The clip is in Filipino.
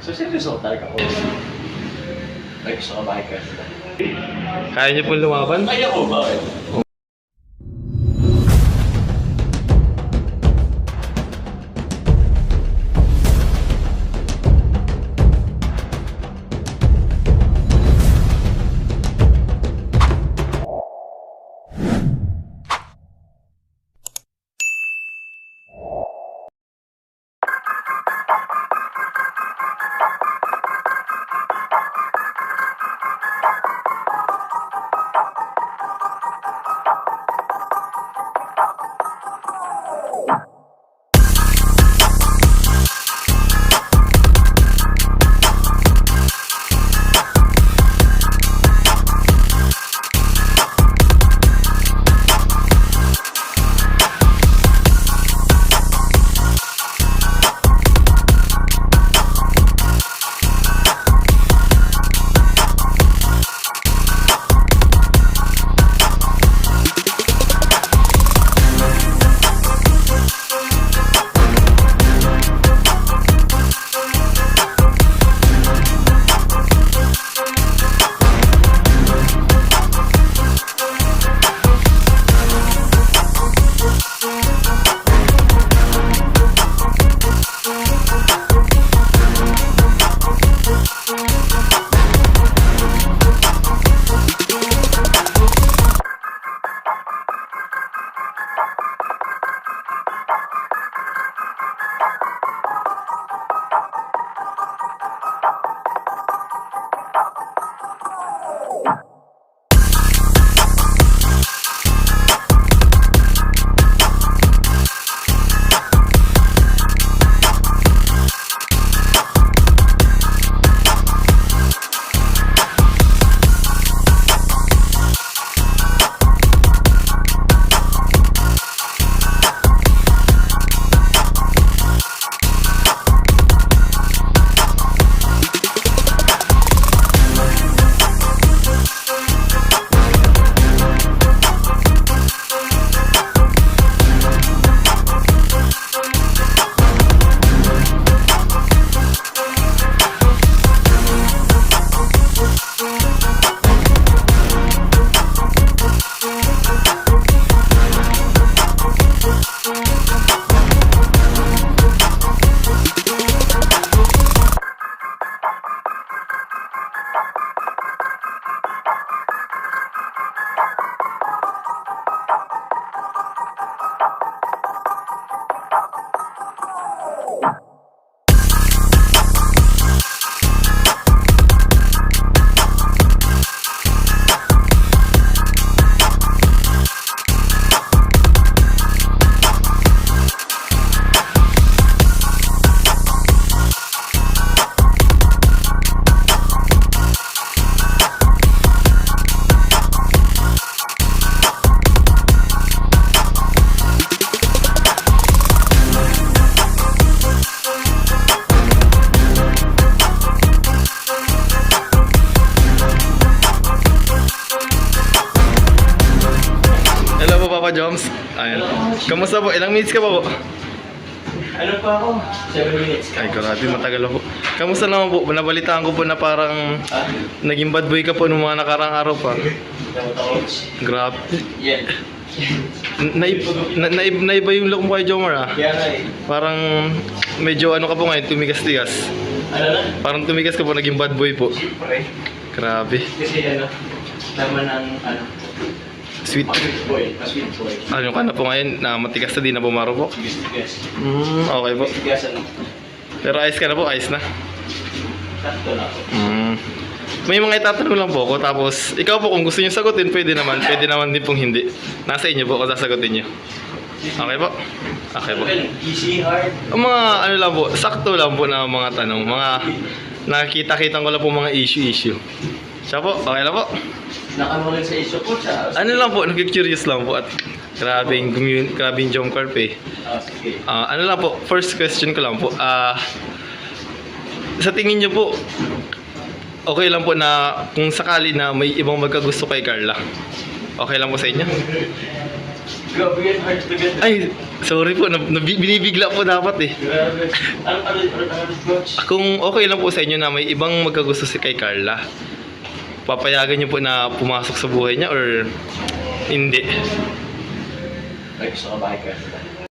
So, seryoso talaga ako. Ay, gusto ka bakit ka? Kaya niyo po lumaban? Kaya ko, bakit? Papa Joms. Ayan. Kamusta po? Ilang minutes ka pa po? Ano pa ako? 7 minutes. Ay, grabe, matagal na po. Kamusta naman po? Nabalitaan ko po na parang naging bad boy ka po nung mga nakarang araw pa. Grabe. Yeah. Naiba yung look mo kay Jomar ah. Kaya nga eh. Parang medyo ano ka po ngayon, tumigas-tigas. Ano na? Parang tumigas ka po, naging bad boy po. Siyempre. Grabe. Kasi ano, naman ang ano, Sweet. sweet boy. Sweet boy. Ano ka na po ngayon? Na matigas na din na bumaro po? Tigas. Okay po. Tigas ano? Pero ayos ka na po, ayos na. Sakto na ako. May mga itatanong lang po ako, tapos ikaw po kung gusto niyo sagutin, pwede naman din pong hindi. Nasa inyo po kung sasagutin niyo. Okay po? Okay po. Easy, hard. Ang mga ano lang po, sakto lang po na mga tanong, mga nakikita-kita ko lang po mga issue. Siya po, okay lang po. Nakamulan sa issue po siya. Ano lang po, nag-curious lang po at grabing Jom Carp eh. Sige. Ano lang po, first question ko lang po. Sa tingin niyo po, okay lang po na kung sakali na may ibang magkagusto kay Carla, okay lang po sa inyo? Grabe yan, hard to get. Ay, sorry po, binibigla po dapat eh. Grabe. Ano, coach? Kung okay lang po sa inyo na may ibang magkagusto si kay Carla, papayagan niyo po na pumasok sa buhay niya or hindi? Ay, gusto ka ba kay Carla?